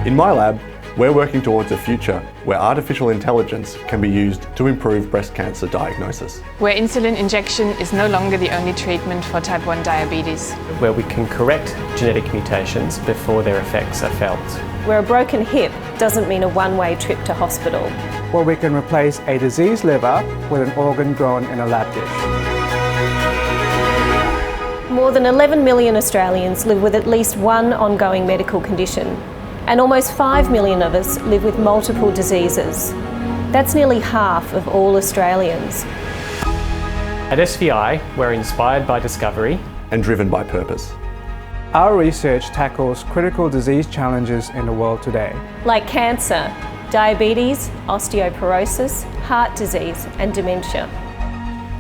In my lab, we're working towards a future where artificial intelligence can be used to improve breast cancer diagnosis. Where insulin injection is no longer the only treatment for type 1 diabetes. Where we can correct genetic mutations before their effects are felt. Where a broken hip doesn't mean a one-way trip to hospital. Where we can replace a diseased liver with an organ grown in a lab dish. More than 11 million Australians live with at least one ongoing medical condition, and almost 5 million of us live with multiple diseases. That's nearly half of all Australians. At SVI, we're inspired by discovery and driven by purpose. Our research tackles critical disease challenges in the world today, like cancer, diabetes, osteoporosis, heart disease and dementia.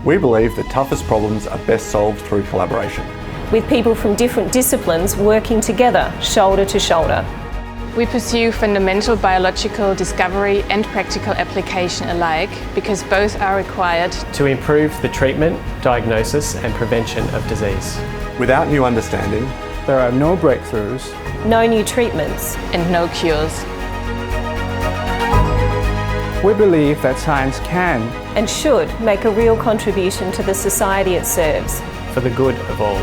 We believe the toughest problems are best solved through collaboration. With people from different disciplines working together, shoulder to shoulder. We pursue fundamental biological discovery and practical application alike because both are required to improve the treatment, diagnosis and prevention of disease. Without new understanding, there are no breakthroughs, no new treatments and no cures. We believe that science can and should make a real contribution to the society it serves. For the good of all.